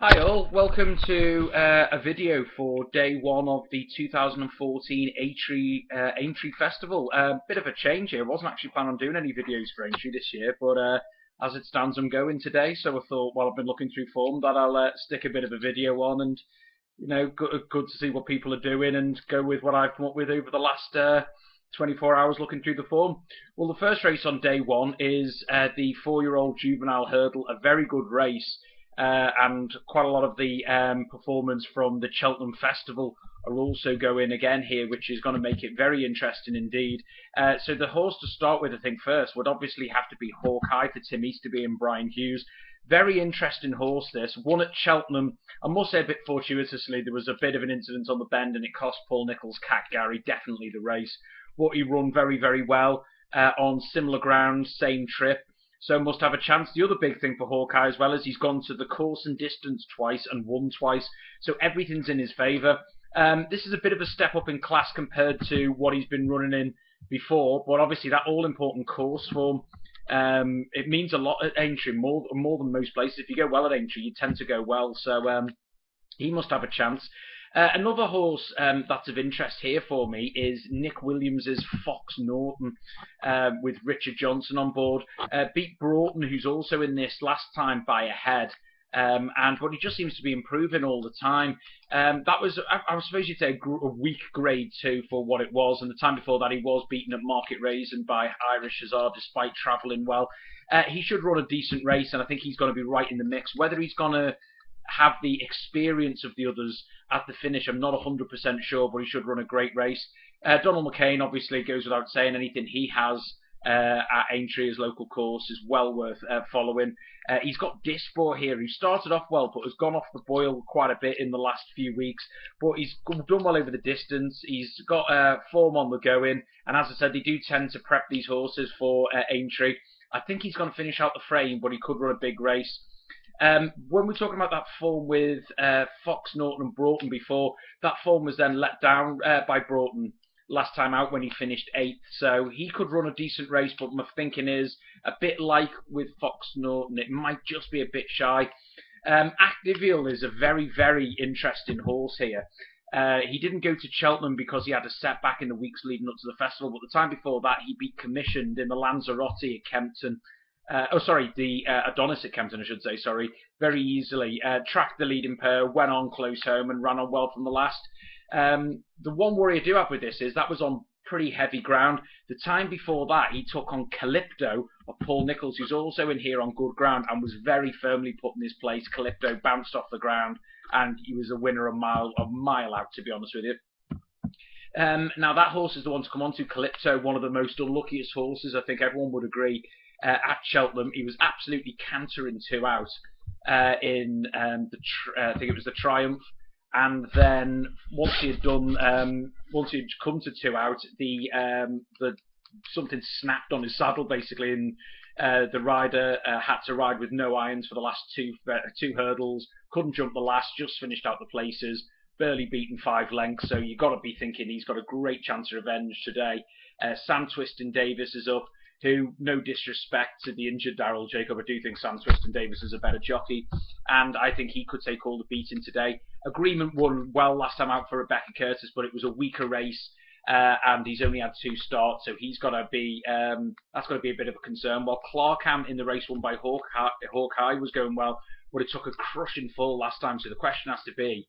Hi all, welcome to a video for day one of the 2014 Aintree Festival. Bit of a change here. I wasn't actually planning on doing any videos for Aintree this year, but as it stands, I'm going today. So I thought, while I've been looking through form, that I'll stick a bit of a video on, and good to see what people are doing, and go with what I've come up with over the last 24 hours looking through the form. Well, the first race on day one is the 4-year-old juvenile hurdle, a very good race. And quite a lot of the performers from the Cheltenham Festival are also going again here, which is going to make it very interesting indeed. So the horse to start with, I think, first would obviously have to be Hawkeye for Tim Easterby and Brian Hughes. Very interesting horse, this. Won at Cheltenham, I must say a bit fortuitously. There was a bit of an incident on the bend and it cost Paul Nicholls' Cat Gary definitely the race. But he run very, very well on similar ground, same trip. So must have a chance. The other big thing for Hawkeye as well is he's gone to the course and distance twice and won twice. So everything's in his favour. This is a bit of a step up in class compared to what he's been running in before. But obviously that all-important course form, it means a lot at Aintree, more than most places. If you go well at Aintree, you tend to go well. So he must have a chance. Another horse that's of interest here for me is Nick Williams's Fox Norton, with Richard Johnson on board. Beat Broughton, who's also in this last time, by a head. But he just seems to be improving all the time. That was, I suppose you'd say, a weak grade 2 for what it was. And the time before that, he was beaten at Market Raisin by Irish Hussar, despite travelling well. He should run a decent race, and I think he's going to be right in the mix. Whether he's going to have the experience of the others at the finish, I'm not 100% sure, but he should run a great race. Donald McCain obviously goes without saying. Anything he has at Aintree, his local course, is well worth following. He's got Dispor here, who started off well, but has gone off the boil quite a bit in the last few weeks. But he's done well over the distance. He's got form on the going, and as I said, they do tend to prep these horses for Aintree. I think he's going to finish out the frame, but he could run a big race. When we're talking about that form with Fox Norton and Broughton before, that form was then let down by Broughton last time out when he finished 8th. So he could run a decent race, but my thinking is, a bit like with Fox Norton, it might just be a bit shy. Activial is a very, very interesting horse here. He didn't go to Cheltenham because he had a setback in the weeks leading up to the festival, but the time before that he beat Commissioned in the Lanzarote at Kempton. The Adonis at Kempton, I should say, sorry, very easily. Tracked the leading pair, went on close home, and ran on well from the last. The one worry I do have with this is that was on pretty heavy ground. The time before that, he took on Calypto of Paul Nicholls, who's also in here on good ground, and was very firmly put in his place. Calypto bounced off the ground, and he was a winner a mile out, to be honest with you. Now, that horse is the one to come on to. Calypto, one of the most unluckiest horses, I think everyone would agree. At Cheltenham, he was absolutely cantering 2 out in I think it was the Triumph, and then once he had come to 2 out, the something snapped on his saddle basically, and the rider had to ride with no irons for the last two hurdles. Couldn't jump the last, just finished out the places. Barely beaten 5 lengths, so you've got to be thinking he's got a great chance of revenge today. Sam Twiston Davis is up, who, no disrespect to the injured Daryl Jacob, I do think Sam Twiston Davis is a better jockey, and I think he could take all the beating today. Agreement won well last time out for Rebecca Curtis, but it was a weaker race, and he's only had 2 starts, so he's got to be that's got to be a bit of a concern. While Clarkham in the race won by Hawkeye was going well, but it took a crushing fall last time, so the question has to be,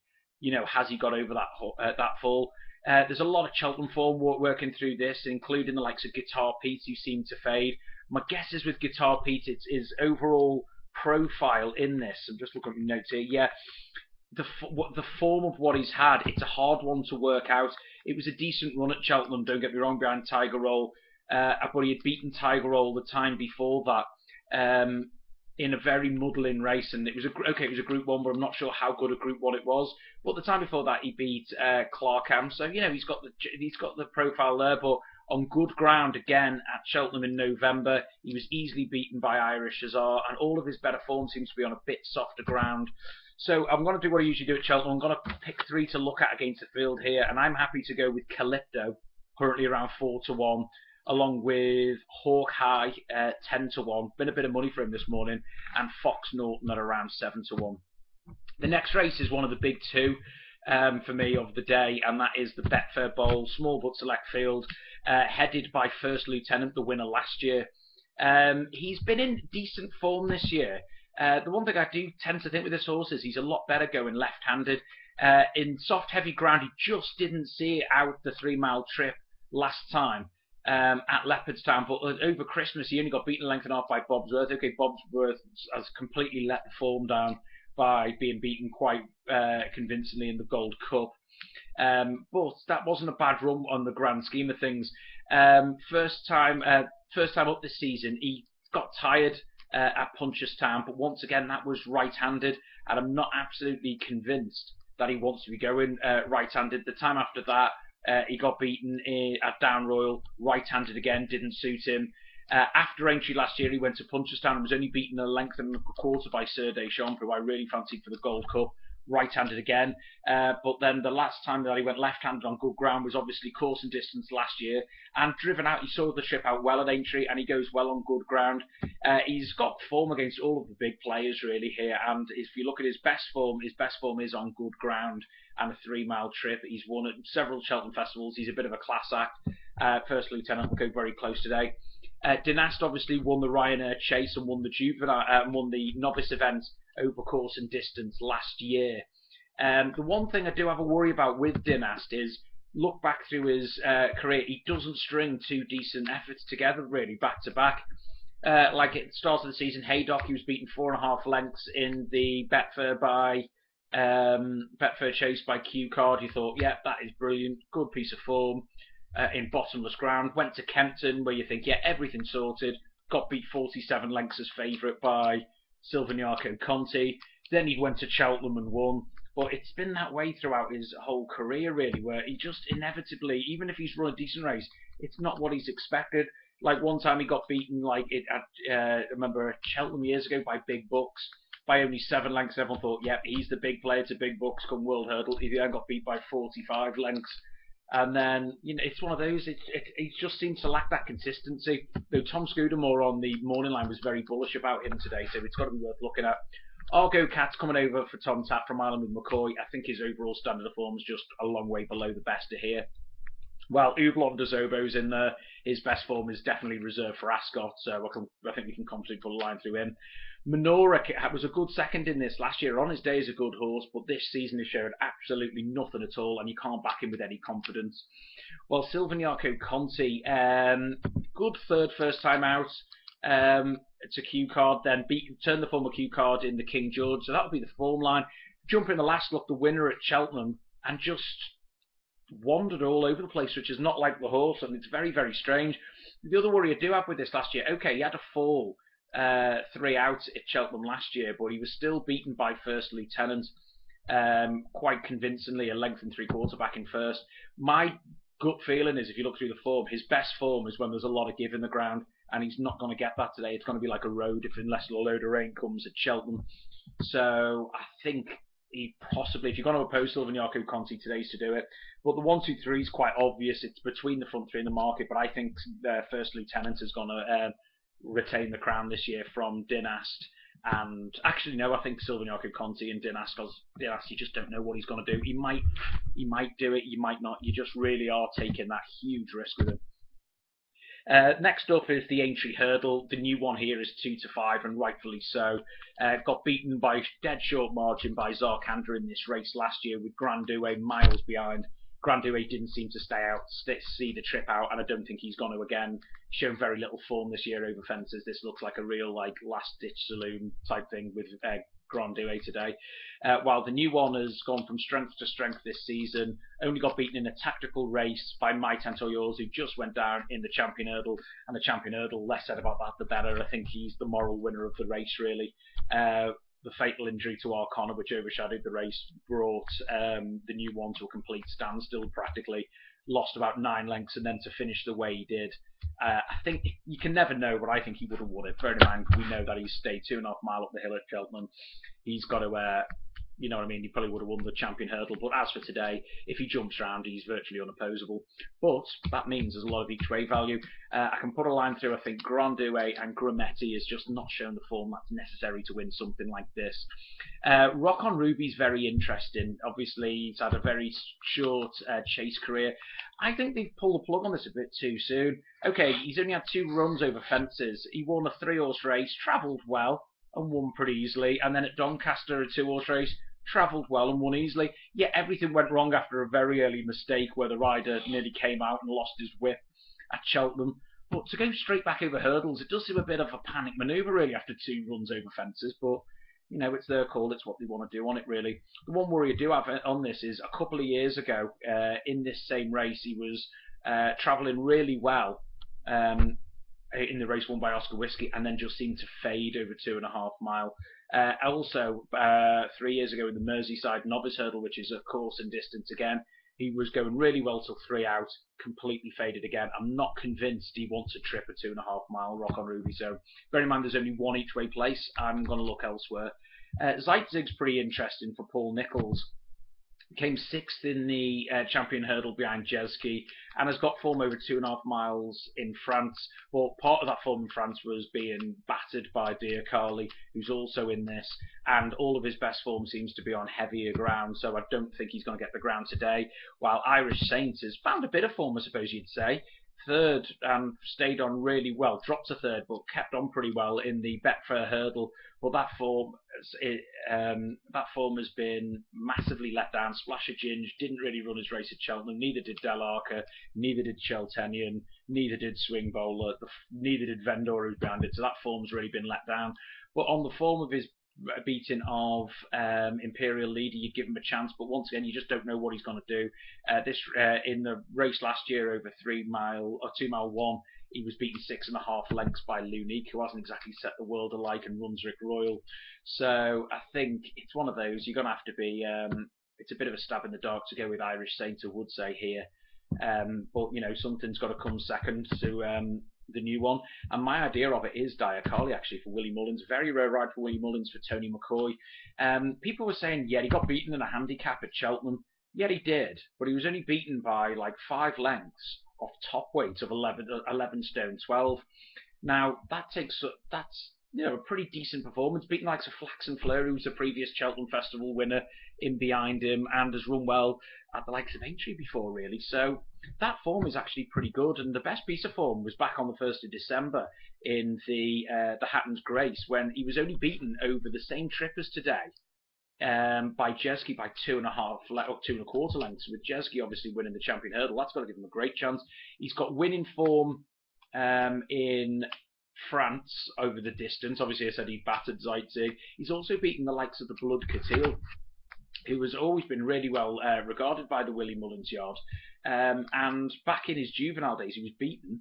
has he got over that fall? There's a lot of Cheltenham form working through this, including the likes of Guitar Pete, who seem to fade. My guess is with Guitar Pete, it's his overall profile in this. I'm just looking at my notes here. Yeah, the form of what he's had, it's a hard one to work out. It was a decent run at Cheltenham, don't get me wrong, behind Tiger Roll, but he had beaten Tiger Roll the time before that. In a very muddling race, and it was a Group 1, but I'm not sure how good a Group 1 it was. But the time before that, he beat Clarkham, so he's got the profile there. But on good ground again at Cheltenham in November, he was easily beaten by Irish Hussar, and all of his better form seems to be on a bit softer ground. So I'm going to do what I usually do at Cheltenham. I'm going to pick 3 to look at against the field here, and I'm happy to go with Calypto, currently around 4-1. Along with Hawkeye 10-1, been a bit of money for him this morning, and Fox Norton at around 7-1. The next race is one of the big two for me of the day, and that is the Betfair Bowl, small but select field, headed by First Lieutenant, the winner last year. He's been in decent form this year. The one thing I do tend to think with this horse is he's a lot better going left-handed. In soft, heavy ground, he just didn't see it out the 3-mile trip last time at Leopardstown. But over Christmas, he only got beaten a length and a half by Bobsworth. Okay, Bobsworth has completely let the form down by being beaten quite convincingly in the Gold Cup. But that wasn't a bad run on the grand scheme of things. First time up this season, he got tired at Punchestown, but once again that was right-handed, and I'm not absolutely convinced that he wants to be going right-handed. The time after that, he got beaten at Down Royal, right-handed again, didn't suit him. After Aintree last year, he went to Punchestown and was only beaten a length and a quarter by Sir Deschamps, who I really fancied for the Gold Cup, right-handed again. But then the last time that he went left-handed on good ground was obviously course and distance last year, and driven out. He saw the trip out well at Aintree, and he goes well on good ground. He's got form against all of the big players really here, and if you look at his best form is on good ground and a 3-mile trip. He's won at several Cheltenham festivals. He's a bit of a class act. First Lieutenant will go very close today. Dynast obviously won the Ryanair Chase and won the juvenile, won the novice event over course and distance last year. The one thing I do have a worry about with Dynast is, look back through his career, he doesn't string two decent efforts together really back to back. Like at the start of the season, Haydock, he was beaten 4.5 lengths in the Betfair Chase by Q Card. You thought, yeah, that is brilliant, good piece of form. In bottomless ground, went to Kempton where you think, yeah, everything's sorted, got beat 47 lengths as favourite by Silviniaco Conti, then he went to Cheltenham and won. But it's been that way throughout his whole career really, where he just inevitably, even if he's run a decent race, it's not what he's expected. Like one time he got beaten I remember Cheltenham years ago by Big Bucks by only 7 lengths. Everyone thought, yep, he's the big player to Big Bucks come World Hurdle. He then got beat by 45 lengths. And then, it's one of those, it just seems to lack that consistency. Though Tom Scudamore on the morning line was very bullish about him today, so it's got to be worth looking at. Argo Cat's coming over for Tom Tapp from Ireland with McCoy. I think his overall standard of form is just a long way below the best of here. While Oublon de Zobo's in there, his best form is definitely reserved for Ascot, so I think we can confidently put a line through him. Minora was a good second in this last year. On his day is a good horse, but this season has showed absolutely nothing at all, and you can't back him with any confidence. Well, Silviniaco Conti, good third first time out to Q Card, then turned the form of Q Card in the King George, so that would be the form line. Jumper in the last look, the winner at Cheltenham, and just wandered all over the place, which is not like the horse, and it's very, very strange. The other worry I do have with this last year, okay, he had a fall 3 out at Cheltenham last year, but he was still beaten by First Lieutenant quite convincingly, a length and 3/4 back in first. My gut feeling is, if you look through the form, his best form is when there's a lot of give in the ground, and he's not going to get that today. It's going to be like a road unless a load of rain comes at Cheltenham. So I think he possibly, if you're going to oppose Silviniaco Conti, today's to do it. But the 1, 2, 3 is quite obvious. It's between the front three in the market, but I think First Lieutenant is going to retain the crown this year from Dynast. And actually, no, I think Silviniaco Conti and Dynast, because Dynast, you just don't know what he's going to do. He might do it, you might not. You just really are taking that huge risk with him. Next up is the Aintree Hurdle. The new one here is 2 to 5, and rightfully so. Got beaten by dead short margin by Zarkandra in this race last year, with Grand Douay miles behind. Grand Douay didn't seem to see the trip out, and I don't think he's going to again. Shown very little form this year over fences. This looks like a real last-ditch saloon type thing with Grand Douay today. While the new one has gone from strength to strength this season, only got beaten in a tactical race by My Tantoyors, who just went down in the Champion Hurdle. And the Champion Hurdle, less said about that, the better. I think he's the moral winner of the race, really. The fatal injury to Arcana, which overshadowed the race, brought the new one to a complete standstill practically. Lost about 9 lengths, and then to finish the way he did, I think you can never know, but I think he would have won it. Bearing in mind, we know that he's stayed 2.5 miles up the hill at Cheltenham. He's got to you know what I mean, he probably would have won the champion hurdle. But as for today, if he jumps around, he's virtually unopposable. But that means there's a lot of each way value. I can put a line through. I think Grandue and Grumetti has just not shown the form that's necessary to win something like this. Rock on Ruby's very interesting. Obviously, he's had a very short chase career. I think they've pulled the plug on this a bit too soon. Okay, he's only had 2 runs over fences. He won a 3-horse race, travelled well, and won pretty easily. And then at Doncaster, a 2-horse race, travelled well and won easily. Yet everything went wrong after a very early mistake where the rider nearly came out and lost his whip at Cheltenham. But to go straight back over hurdles, it does seem a bit of a panic manoeuvre really after 2 runs over fences. But you know, it's their call. It's what they want to do on it, really. The one worry I do have on this is a couple of years ago, in this same race, he was travelling really well in the race won by Oscar Whiskey, and then just seemed to fade over 2.5 mile. Also, 3 years ago in the Merseyside Novice Hurdle, which is of course in distance again, he was going really well till 3 out, completely faded again. I'm not convinced he wants a trip a 2.5 mile Rock on Ruby. So bear in mind there's only 1 each way place. I'm going to look elsewhere. Zeitzig's pretty interesting for Paul Nicholls. Came 6th in the champion hurdle behind Jeski and has got form over 2.5 miles in France. Well, part of that form in France was being battered by Diakali, who's also in this, and all of his best form seems to be on heavier ground, so I don't think he's going to get the ground today. While Irish Saints has found a bit of form, I suppose you'd say. 3rd and stayed on really well, dropped to 3rd but kept on pretty well in the Betfair hurdle. But that form has been massively let down. Splash of Ginge didn't really run his race at Cheltenham, neither did Del Arca, neither did Cheltenian, neither did Swing Bowler, neither did Vendor, who's behind it, so that form's really been let down. But on the form of his beating of Imperial Leader, you give him a chance, but once again you just don't know what he's going to do. In the race last year over 3 mile or 2 mile 1, he was beaten 6.5 lengths by Lunique, who hasn't exactly set the world alight, and Runswick Royal. So I think it's one of those you're going to have to be. It's a bit of a stab in the dark to go with Irish Saint, I would say here. But you know, something's got to come second to the new one. And my idea of it is Diakali, actually, for Willie Mullins. Very rare ride for Willie Mullins for Tony McCoy. People were saying, yeah, he got beaten in a handicap at Cheltenham. Yeah, he did, but he was only beaten by like 5 lengths off top weight of 11 stone 12. Now that's you know, a pretty decent performance, beating likes of Flax and Fleur, who's the previous Cheltenham Festival winner, in behind him, and has run well at the likes of Aintree before, really. So that form is actually pretty good, and the best piece of form was back on the 1st of December in the Hatton's Grace, when he was only beaten over the same trip as today by Jeski by 2.5 or 2.25 lengths, with Jeski obviously winning the champion hurdle. That's got to give him a great chance. He's got winning form in France over the distance. Obviously, I said he battered Zeitzig. He's also beaten the likes of the Blood Catil, who has always been really well regarded by the Willie Mullins yard. And back in his juvenile days, he was beaten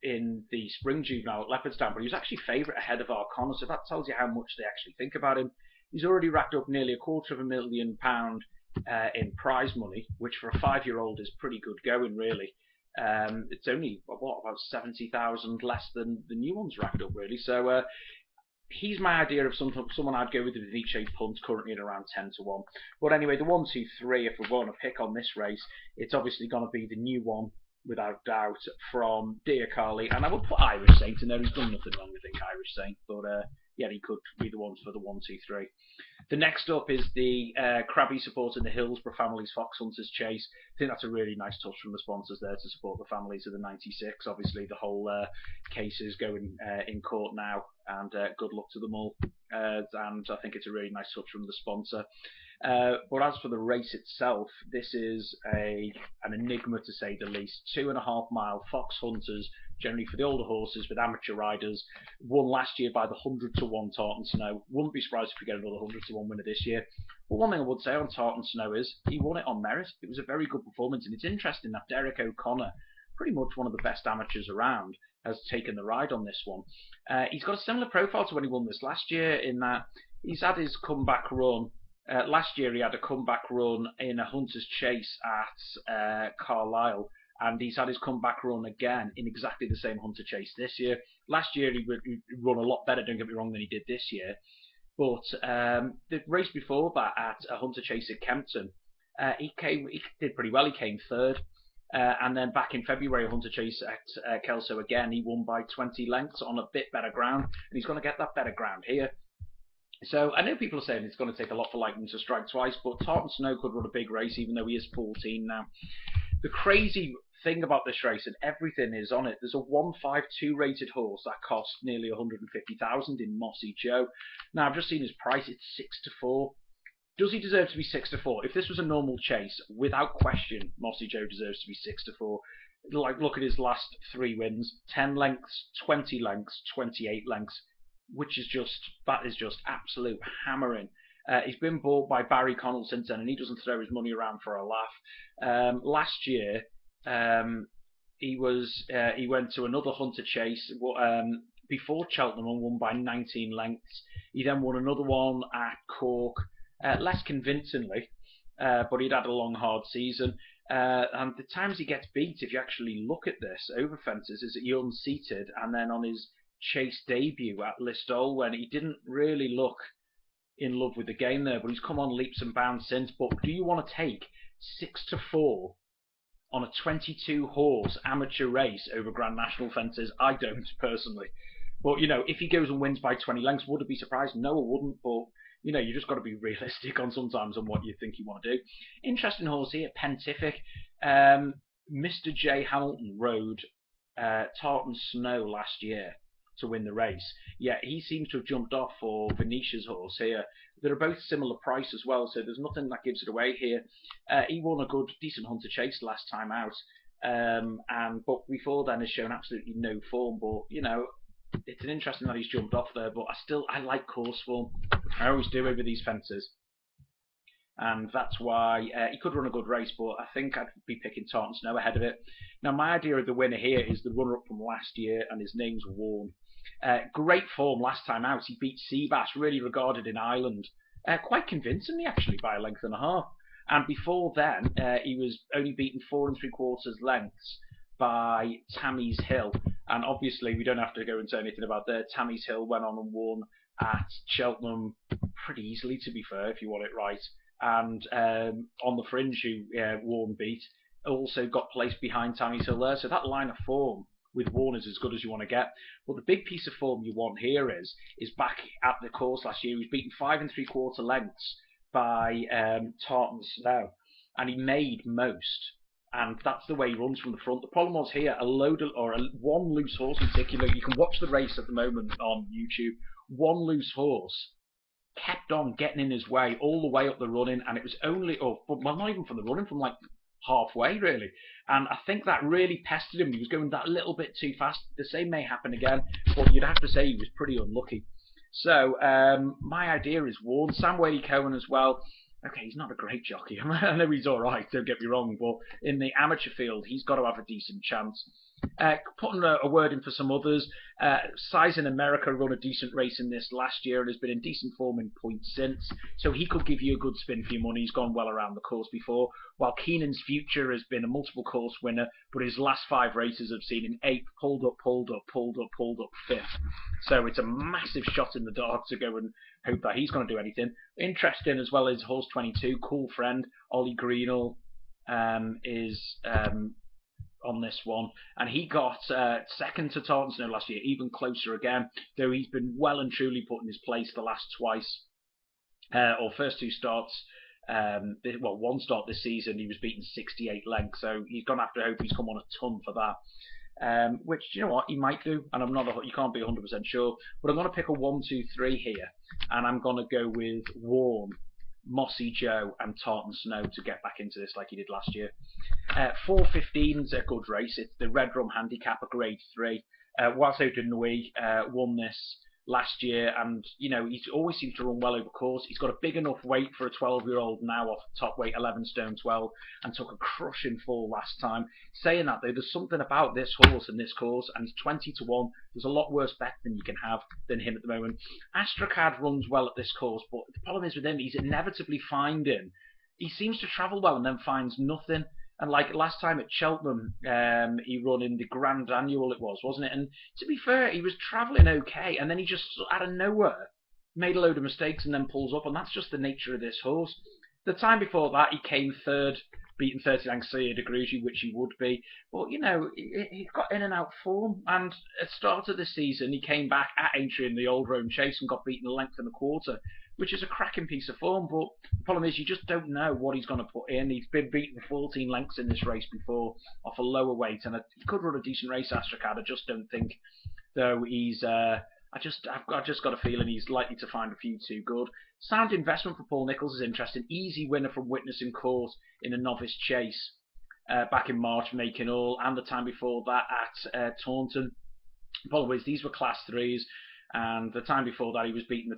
in the spring juvenile at Leopardstown, but he was actually favourite ahead of Arcona, so that tells you how much they actually think about him. He's already racked up nearly £250,000 in prize money, which for a 5-year-old is pretty good going, really. It's only, about 70,000 less than the new one's racked up, really. So he's my idea of someone I'd go with the Vice Punt, currently at around 10 to 1. But anyway, the 1, 2, 3, if we're going to pick on this race, it's obviously going to be the new one, without doubt, from Diakali. And I would put Irish Saint in there. He's done nothing wrong, I think, Irish Saint. But yeah, he could be the one for the 1, 2, 3. The next up is the Crabby supporting the Hillsborough Families Fox Hunters Chase. I think that's a really nice touch from the sponsors there to support the families of the 96. Obviously, the whole case is going in court now, and good luck to them all. And I think it's a really nice touch from the sponsor. But as for the race itself, this is an enigma to say the least. 2.5 mile Fox Hunters, generally for the older horses with amateur riders. Won last year by the 100 to 1 Tartan Snow. Wouldn't be surprised if we get another 100 to 1 winner this year. But one thing I would say on Tartan Snow is he won it on merit. It was a very good performance, and it's interesting that Derek O'Connor, pretty much one of the best amateurs around, has taken the ride on this one. He's got a similar profile to when he won this last year, in that he's had his comeback run. Last year he had a comeback run in a Hunter's Chase at Carlisle, and he's had his comeback run again in exactly the same Hunter Chase this year. Last year he run a lot better, don't get me wrong, than he did this year. But the race before that at a Hunter Chase at Kempton, he did pretty well. He came third. And then back in February, Hunter Chase at Kelso again, he won by 20 lengths on a bit better ground, and he's going to get that better ground here. So I know people are saying it's going to take a lot for Lightning to strike twice, but Tartan Snow could run a big race, even though he is 14 now. The crazy thing about this race, and everything is on it, there's a 152 rated horse that costs nearly 150,000 in Mossy Joe. Now I've just seen his price; it's 6-4. Does he deserve to be 6-4? If this was a normal chase, without question, Mossy Joe deserves to be 6-4. Like, look at his last 3 wins: 10 lengths, 20 lengths, 28 lengths, which is just absolute hammering. He's been bought by Barry Connell since then, and he doesn't throw his money around for a laugh. Last year, he went to another Hunter Chase before Cheltenham and won by 19 lengths. He then won another one at Cork, less convincingly, but he'd had a long, hard season. And the times he gets beat, if you actually look at this over fences, is that he unseated, and then on his Chase debut at Listowel, when he didn't really look in love with the game there, but he's come on leaps and bounds since. But do you want to take 6-4 on a 22 horse amateur race over Grand National fences? I don't, personally. But, you know, if he goes and wins by 20 lengths, would it be surprised? No, I wouldn't. But, you know, you just got to be realistic on sometimes on what you think you want to do. Interesting horse here, Pentific. Mr. J. Hamilton rode Tartan Snow last year to win the race. Yeah, he seems to have jumped off for Venetia's horse here. They're both similar price as well, so there's nothing that gives it away here. He won a good, decent Hunter Chase last time out, but before then has shown absolutely no form. But, you know, it's an interesting that he's jumped off there, but I like course form. I always do over these fences. And that's why he could run a good race, but I think I'd be picking Tartan Snow ahead of it. Now, my idea of the winner here is the runner-up from last year, and his name's Warren. Great form last time out. He beat Seabass, really regarded in Ireland, quite convincingly actually, by a length and a half. And before then, he was only beaten 4 3/4 lengths by Tammy's Hill. And obviously, we don't have to go into anything about that. Tammy's Hill went on and won at Cheltenham pretty easily, to be fair, if you want it right. And on the fringe, who Warren beat, also got placed behind Tammy's Hill there. So that line of form with Warren is as good as you want to get. But the big piece of form you want here is back at the course last year. He was beaten 5 3/4 lengths by Tartan Snow, and he made most. And that's the way he runs from the front. The problem was here, one loose horse in particular. You can watch the race at the moment on YouTube. One loose horse kept on getting in his way all the way up the running, and it was only, not even from the running, from like halfway really. And I think that really pestered him. He was going that little bit too fast. The same may happen again, but you'd have to say he was pretty unlucky. So my idea is Warren. Sam Wadey-Cohen as well. Okay, he's not a great jockey. I know he's all right, don't get me wrong, but in the amateur field, he's got to have a decent chance. Putting a word in for some others. Size in America run a decent race in this last year and has been in decent form in points since, so he could give you a good spin for your money. He's gone well around the course before, while Keenan's Future has been a multiple course winner, but his last 5 races have seen him 8th, pulled up 5th. So it's a massive shot in the dark to go and hope that he's going to do anything. Interesting as well as horse 22, Cool Friend, Ollie Greenall is on this one, and he got second to Tartan Snow last year, even closer again, though he's been well and truly put in his place the last twice, or first 2 starts. One start this season, he was beaten 68 lengths, so he's going to have to hope he's come on a ton for that. Which, you know what, he might do, and you can't be 100% sure, but I'm going to pick a 1, 2, 3 here, and I'm going to go with Warren, Mossy Joe and Tartan Snow to get back into this like he did last year. 4:15 is a good race. It's the Red Rum Handicap at Grade 3. Wazo Denouy won this last year, and you know he always seems to run well over course. He's got a big enough weight for a 12-year-old now off top weight 11 stone 12, and took a crushing fall last time. Saying that though, there's something about this horse and this course, and he's 20-1. There's a lot worse bet than you can have than him at the moment. Astracad runs well at this course, but the problem is with him, he's inevitably finding. He seems to travel well and then finds nothing. And like last time at Cheltenham, he run in the Grand Annual, it was, wasn't it? And to be fair, he was travelling okay, and then he just out of nowhere made a load of mistakes and then pulls up, and that's just the nature of this horse. The time before that, he came third, beating 30 lengths de Grugy, which he would be. But, he got in and out form, and at the start of the season, he came back at Aintree in the old Rome Chase and got beaten a length and a quarter, which is a cracking piece of form. But the problem is, you just don't know what he's going to put in. He's been beaten 14 lengths in this race before off a lower weight, and he could run a decent race, Astrakhan. I just don't think, though, he's. I've just got a feeling he's likely to find a few too good. Sound Investment for Paul Nicholls is interesting. Easy winner from Witness in Court in a novice chase back in March, making all, and the time before that at Taunton. Apologies, these were Class 3s, and the time before that he was beaten.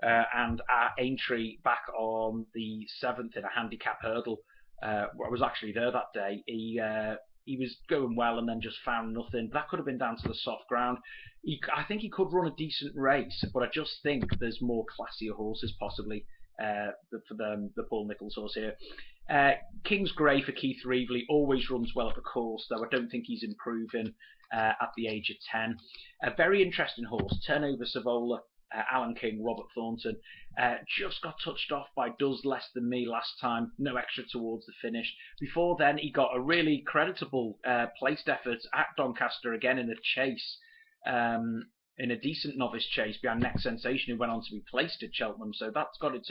And at Aintree back on the 7th in a handicap hurdle. I was actually there that day. He was going well and then just found nothing. That could have been down to the soft ground. I think he could run a decent race, but I just think there's more classier horses possibly for the Paul Nicholls horse here. King's Grey for Keith Reevely always runs well at the course, though I don't think he's improving at the age of 10. A very interesting horse, Turnover Savola. Alan King, Robert Thornton, just got touched off by Does Less Than Me last time, no extra towards the finish. Before then, he got a really creditable placed effort at Doncaster again in a chase, in a decent novice chase behind Next Sensation, who went on to be placed at Cheltenham. So that's got its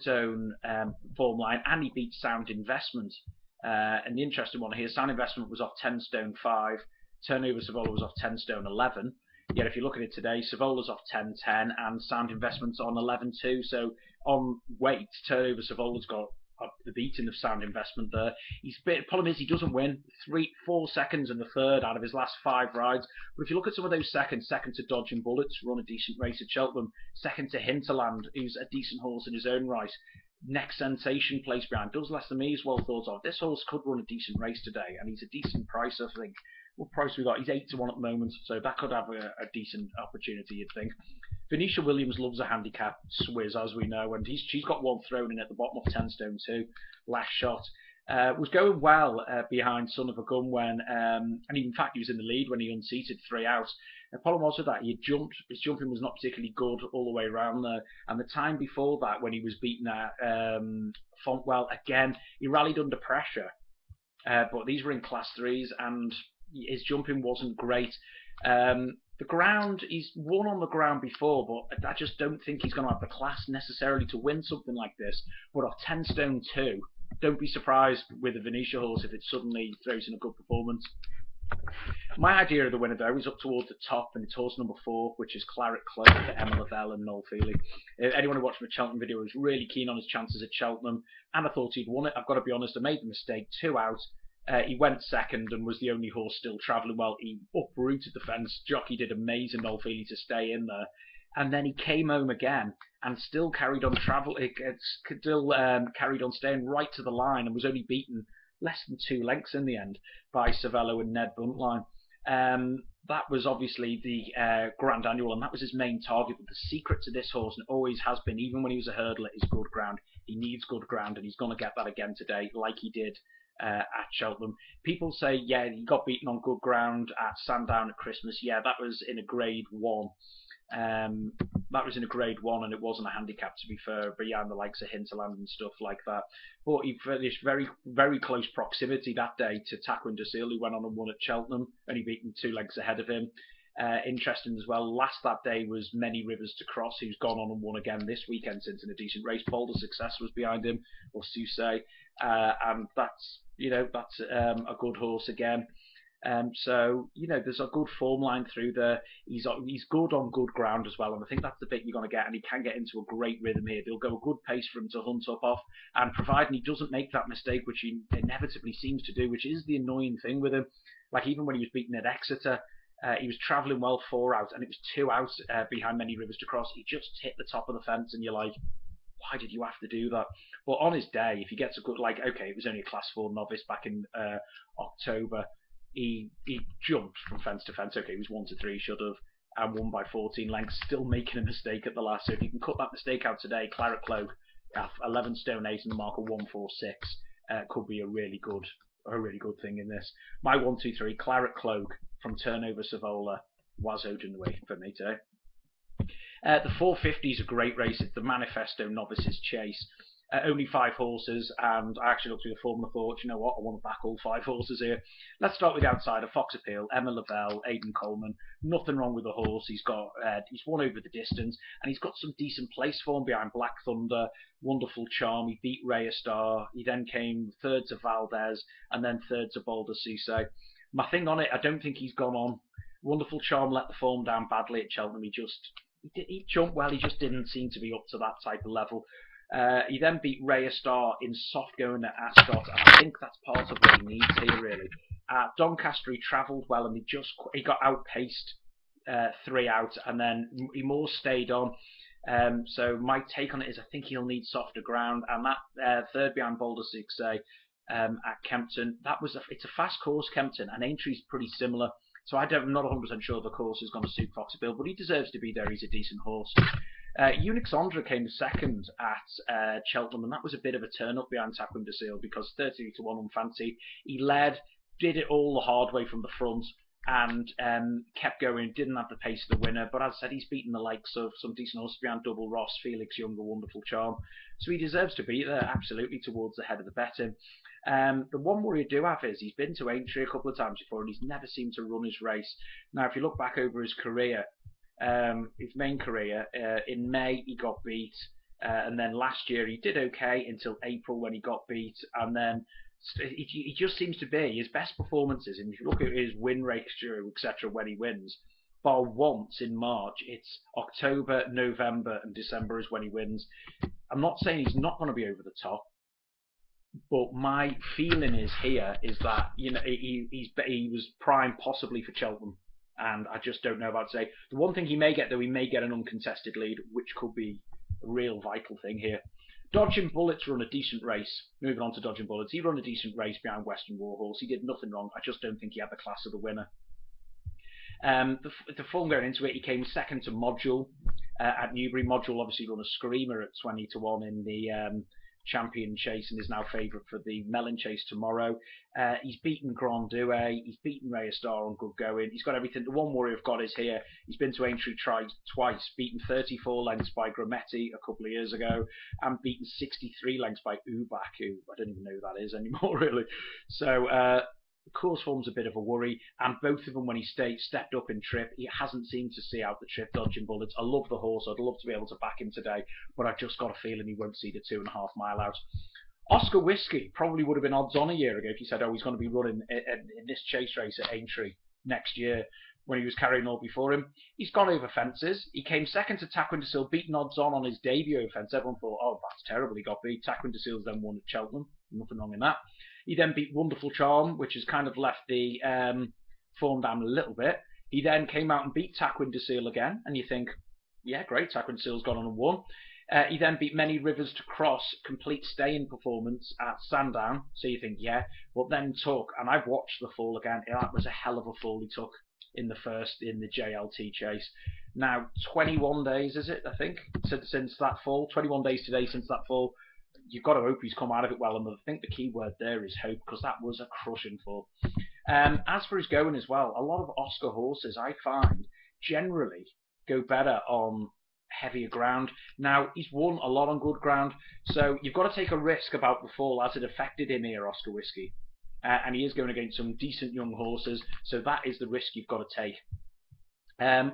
own form line, and he beat Sound Investment. And the interesting one here, Sound Investment was off 10 stone 5, Turnover Savola was off 10 stone 11. Yet if you look at it today, Savola's off 10.10 and Sound Investment's on 11.2. So on weight, Turnover Savola's got the beating of Sound Investment there. The problem is he doesn't win. 4 seconds in the third out of his last 5 rides. But if you look at some of those seconds, second to Dodging Bullets, run a decent race at Cheltenham. Second to Hinterland, who's a decent horse in his own right. Next Sensation place behind. Does Less Than Me is well thought of. This horse could run a decent race today, and he's a decent price, I think. What price we got? He's 8 to 1 at the moment, so that could have a decent opportunity, you'd think. Venetia Williams loves a handicap swizz, as we know, and she's got one thrown in at the bottom of 10 stone 2. Last shot. Was going well behind Son of a Gun when, and in fact he was in the lead when he unseated 3 out. The problem was with that, his jumping was not particularly good all the way around there, and the time before that when he was beaten at Fontwell, again, he rallied under pressure, but these were in Class 3s, and his jumping wasn't great. The ground, he's won on the ground before, but I just don't think he's going to have the class necessarily to win something like this. But off 10 stone 2, don't be surprised with a Venetia horse if it suddenly throws in a good performance. My idea of the winner, though, is up towards the top, and it's horse number 4, which is Claret Cloak for Emma Lavelle and Noel Feely. Anyone who watched my Cheltenham video was really keen on his chances at Cheltenham, and I thought he'd won it. I've got to be honest, I made the mistake, 2 out. He went second and was the only horse still travelling well. He uprooted the fence. Jockey did amazing, Noel Feely, to stay in there. And then he came home again and still carried on carried on staying right to the line and was only beaten less than 2 lengths in the end by Savello and Ned Buntline. That was obviously the Grand Annual, and that was his main target. But the secret to this horse, and always has been, even when he was a hurdler, is good ground. He needs good ground, and he's going to get that again today, like he did at Cheltenham. People say, yeah, he got beaten on good ground at Sandown at Christmas. Yeah, that was in a Grade 1. That was in a Grade 1, and it wasn't a handicap, to be fair, beyond the likes of Hinterland and stuff like that. But he finished very, very close proximity that day to Taquin Desil, who went on and won at Cheltenham, and he beat him 2 lengths ahead of him. Interesting as well, last that day was Many Rivers to Cross, who's gone on and won again this weekend since in a decent race. Boulder Success was behind him, or Susay, and that's a good horse again. So there's a good form line through there. He's good on good ground as well, and I think that's the bit you're going to get. And he can get into a great rhythm here. They'll go a good pace for him to hunt up off, and providing he doesn't make that mistake, which he inevitably seems to do, which is the annoying thing with him. Like even when he was beaten at Exeter, he was travelling well 4 out, and it was 2 out behind Many Rivers to Cross. He just hit the top of the fence, and you're like, why did you have to do that? But on his day, if he gets a good, okay, it was only a Class 4 novice back in October. He jumped from fence to fence. Okay, he was 1 to 3, should have, and won by 14 lengths, still making a mistake at the last. So if you can cut that mistake out today, Claret Cloak, 11 stone 8 and the marker 146, could be a really good thing in this. My 1, 2, 3, Claret Cloak from Turnover Savola was Odin the way for me today. The 450 is a great race. It's the Manifesto Novices Chase. Only 5 horses, and I actually looked through the form and thought, you know what, I want to back all 5 horses here. Let's start with the outsider, Fox Appeal, Emma Lavelle, Aidan Coleman. Nothing wrong with the horse. He's won over the distance, and he's got some decent place form behind Black Thunder, Wonderful Charm. He beat Raya Star. He then came third to Valdez, and then third to Boulder Cisse. My thing on it, I don't think he's gone on. Wonderful Charm let the form down badly at Cheltenham. He jumped well. He just didn't seem to be up to that type of level. He then beat Raya Star in soft going at Ascot, and I think that's part of what he needs here, really. At Doncaster, he travelled well, and he got outpaced 3 out, and then he more stayed on. So my take on it is I think he'll need softer ground, and that third behind Boulder Cisse at Kempton, it's a fast course, Kempton, and Aintree's pretty similar. So I'm not 100% sure the course is going to suit Fox Appeal, but he deserves to be there. He's a decent horse. Unix Andra came second at Cheltenham, and that was a bit of a turn up behind Taquin de Seal because 30 to 1 on Fancy. He led, did it all the hard way from the front, and kept going. Didn't have the pace of the winner, but as I said, he's beaten the likes of some decent horses behind Double Ross, Felix Younger, Wonderful Charm. So he deserves to be there, absolutely, towards the head of the betting. The one worry I do have is he's been to Aintree a couple of times before, and he's never seemed to run his race. Now, if you look back over his career, his main career, in May he got beat, and then last year he did okay until April when he got beat, and then he just seems to be his best performances. And if you look at his win ratio, etc., when he wins, bar once in March, it's October, November, and December is when he wins. I'm not saying he's not going to be over the top, but my feeling is that he was primed possibly for Cheltenham, and I just don't know about to say. The one thing he may get, though, he may get an uncontested lead, which could be a real vital thing here. Dodging Bullets run a decent race. Moving on to Dodging Bullets, he run a decent race behind Western Warhorse. He did nothing wrong. I just don't think he had the class of the winner. The form going into it, he came second to Module at Newbury. Module obviously run a screamer at 20 to 1 in the Champion Chase and is now favourite for the Melon Chase tomorrow. He's beaten Grand Douay, he's beaten Raya Star on good going. He's got everything. The one worry I've got is here, he's been to Aintree twice, beaten 34 lengths by Grametti a couple of years ago, and beaten 63 lengths by Ubak, who I don't even know who that is anymore, really. So the course form's a bit of a worry, and both of them, when he stepped up in trip, he hasn't seemed to see out the trip. Dodging Bullets, I love the horse, I'd love to be able to back him today, but I've just got a feeling he won't see the 2.5 mile out. Oscar Whiskey probably would have been odds on a year ago if you said, oh, he's going to be running in this chase race at Aintree next year, when he was carrying all before him. He's gone over fences. He came second to Taquin de Seal, beaten odds on his debut fence. Everyone thought, oh, that's terrible, he got beat. Taquin de Seal's then won at Cheltenham. Nothing wrong in that. He then beat Wonderful Charm, which has kind of left the form down a little bit. He then came out and beat Taquin de Seal again, and you think, yeah, great, Taquin de Seal's gone on and won. He then beat Many Rivers to Cross, complete staying performance at Sandown, so you think, yeah, but then took, and I've watched the fall again, that was a hell of a fall he took in the JLT chase. Now, 21 days, is it, I think, since that fall, 21 days today since that fall. You've got to hope he's come out of it well, and I think the key word there is hope, because that was a crushing fall. As for his going as well, a lot of Oscar horses, I find, generally go better on heavier ground. Now, he's won a lot on good ground, so you've got to take a risk about the fall as it affected him here, Oscar Whiskey. And he is going against some decent young horses, so that is the risk you've got to take.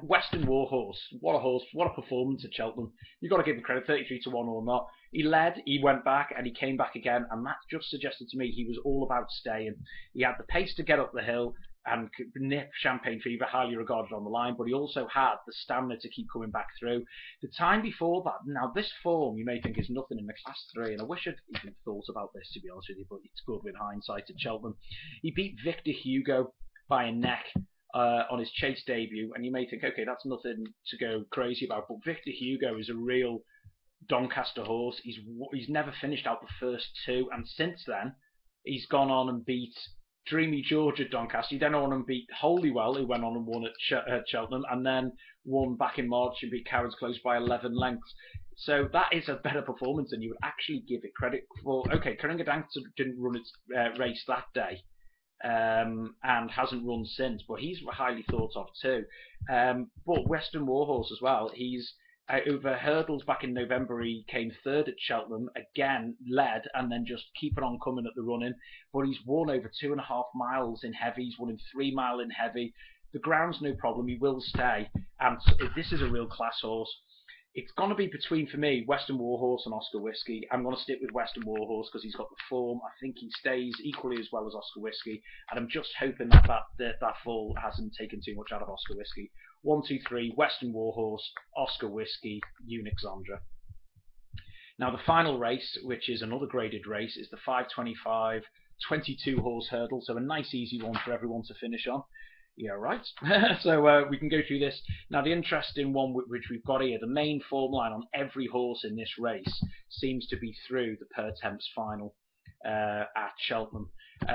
Western Warhorse, what a horse, what a performance at Cheltenham. You've got to give him credit, 33 to 1 or not. He led, he went back, and he came back again, and that just suggested to me he was all about staying. He had the pace to get up the hill and nip Champagne Fever, highly regarded on the line, but he also had the stamina to keep coming back through. The time before that, now this form you may think is nothing in the Class 3, and I wish I'd even thought about this, to be honest with you, but it's good with hindsight at Cheltenham. He beat Victor Hugo by a neck on his chase debut, and you may think, okay, that's nothing to go crazy about, but Victor Hugo is a real Doncaster horse. He's never finished out the first two, and since then he's gone on and beat Dreamy George at Doncaster. He then went on and beat Holywell, who went on and won at Cheltenham, and then won back in March and beat Cowards Close by 11 lengths. So that is a better performance than you would actually give it credit for. Okay, Keringa didn't run its race that day, and hasn't run since, but he's highly thought of too. But Western Warhorse as well, he's over hurdles back in November, he came third at Cheltenham, again led, and then just keeping on coming at the running. But he's won over 2.5 miles in heavy. He's won in 3 mile in heavy. The ground's no problem. He will stay, and this is a real class horse. It's going to be between, for me, Western Warhorse and Oscar Whiskey. I'm going to stick with Western Warhorse because he's got the form. I think he stays equally as well as Oscar Whiskey, and I'm just hoping that fall hasn't taken too much out of Oscar Whiskey. 1, 2, 3, Western Warhorse, Oscar Whiskey, Unixandra. Now the final race, which is another graded race, is the 5:25 22 horse hurdle, so a nice easy one for everyone to finish on. Yeah, right. So we can go through this. Now, the interesting one which we've got here, the main form line on every horse in this race seems to be through the Per Temps final at Cheltenham.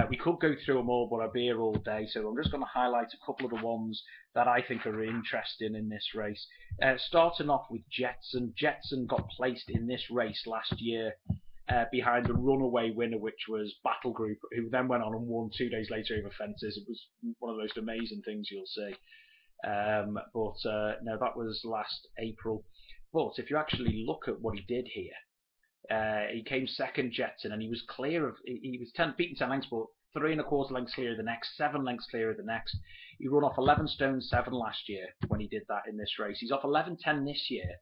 We could go through them all, but I'll be here all day, so I'm just going to highlight a couple of the ones that I think are interesting in this race. Starting off with Jetson. Jetson got placed in this race last year behind the runaway winner, which was Battle Group, who then went on and won 2 days later over fences. It was one of the most amazing things you'll see. No, that was last April. But if you actually look at what he did here, he came second, Jetson, and he was clear of, he was beaten 10 lengths, but 3 1/4 lengths clear of the next, 7 lengths clear of the next. He run off 11 stone 7 last year when he did that in this race. He's off 11:10 this year.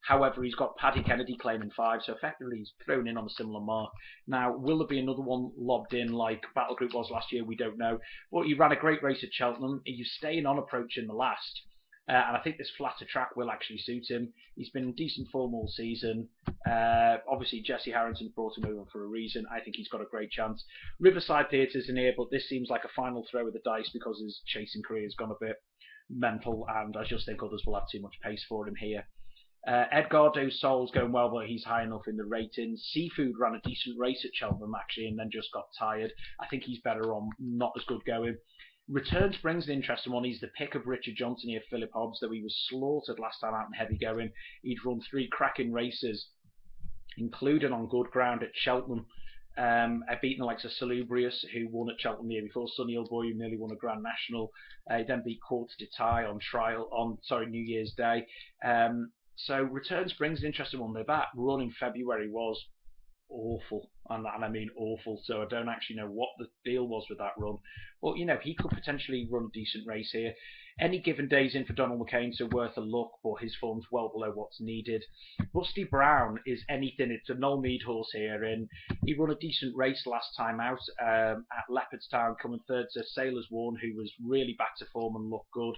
However, he's got Paddy Kennedy claiming 5, so effectively he's thrown in on a similar mark. Now, will there be another one lobbed in like Battle Group was last year? We don't know. But he ran a great race at Cheltenham. He's staying on approaching the last. And I think this flatter track will actually suit him. He's been in decent form all season. Obviously, Jesse Harrington brought him over for a reason. I think he's got a great chance. Riverside Theatre's in here, but this seems like a final throw of the dice because his chasing career has gone a bit mental, and I just think others will have too much pace for him here. Edgardo Sol's going well, but he's high enough in the ratings. Seafood ran a decent race at Cheltenham, actually, and then just got tired. I think he's better on not as good going. Return Springs an interesting one. He's the pick of Richard Johnson here, Philip Hobbs, though he was slaughtered last time out in heavy going. He'd run 3 cracking races, including on good ground at Cheltenham. Beaten the likes of Salubrious, who won at Cheltenham the year before, Sonny Boy, who nearly won a Grand National. He then beat Courts de Tie on New Year's Day. So Return Springs an interesting one. That run in February was awful, and I mean awful. So I don't actually know what the deal was with that run. But he could potentially run a decent race here. Any given day's in for Donald McCain, so worth a look, but his form's well below what's needed. Rusty Brown is anything. It's a Noel Mead horse here, and he won a decent race last time out at Leopardstown, coming third to Sailor's Warn, who was really back to form and looked good.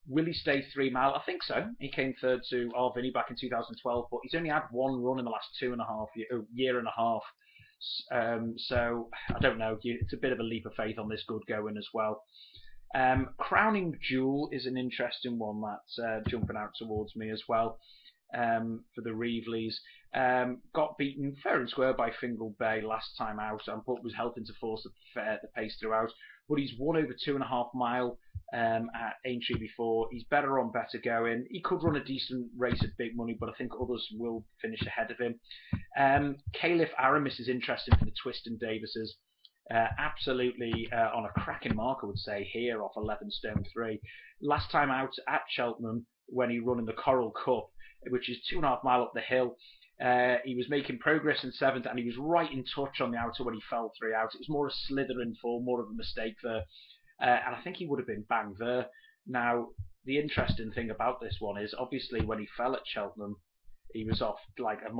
Will he stay 3 mile? I think so. He came third to Arvini back in 2012, but he's only had one run in the last 2.5 year and a half. So I don't know. It's a bit of a leap of faith on this good going as well. Crowning Jewel is an interesting one that's jumping out towards me as well. For the Reeveleys. Got beaten fair and square by Fingal Bay last time out, but was helping to force the pace throughout. But he's won over 2.5 mile at Aintree before. He's better on better going. He could run a decent race at big money, but I think others will finish ahead of him. Caliph Aramis is interesting for the Twiston Davises. Absolutely on a cracking mark, I would say, here off 11 stone 3. Last time out at Cheltenham, when he run in the Coral Cup, which is 2.5 mile up the hill, he was making progress in 7th, and he was right in touch on the outer when he fell 3 out. It was more a slither in form, more of a mistake there, and I think he would have been bang there. Now, the interesting thing about this one is, obviously, when he fell at Cheltenham, he was off like a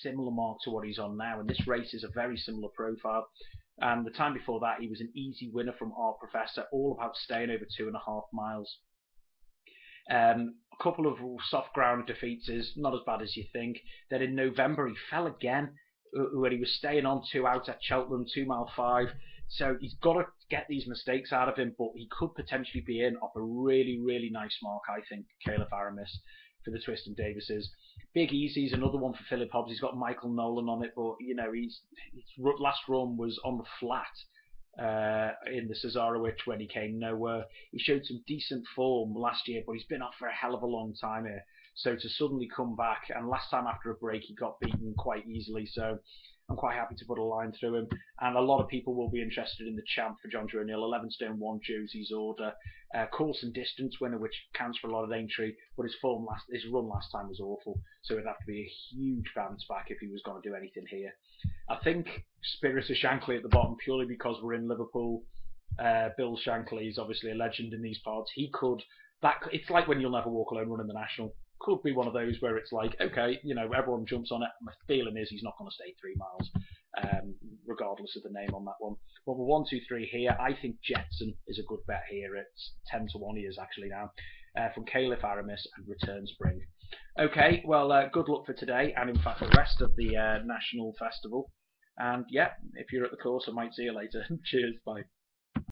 similar mark to what he's on now, and this race is a very similar profile. And the time before that, he was an easy winner from Art Professor, all about staying over 2.5 miles. A couple of soft ground defeats is not as bad as you think. Then in November, he fell again when he was staying on 2 out at Cheltenham, 2 mile 5. So he's got to get these mistakes out of him, but he could potentially be in off a really, really nice mark, I think, Caliph Aramis for the Twiston Davises. Big Easy's another one for Philip Hobbs. He's got Michael Nolan on it, but his last run was on the flat in the Cesarewitch when he came nowhere. He showed some decent form last year, but he's been off for a hell of a long time here. So to suddenly come back, and last time after a break he got beaten quite easily, so I'm quite happy to put a line through him. And a lot of people will be interested in the champ for John Joe O'Neill, 11 stone 1 Josie's order. Course and distance winner, which counts for a lot of Aintree, but his run last time was awful, so it'd have to be a huge bounce back if he was going to do anything here. I think Spirit of Shankly at the bottom, purely because we're in Liverpool. Bill Shankly is obviously a legend in these parts. He could it's like when You'll Never Walk Alone running the National. Could be one of those where it's like, okay, everyone jumps on it. My feeling is he's not going to stay 3 miles, regardless of the name on that one. But for 1, 2, 3 here, I think Jetson is a good bet here. It's 10 to 1 he is actually now, from Caliph Aramis and Return Spring. Okay, well, good luck for today, and in fact the rest of the National Festival. And yeah, if you're at the course, I might see you later. Cheers, bye.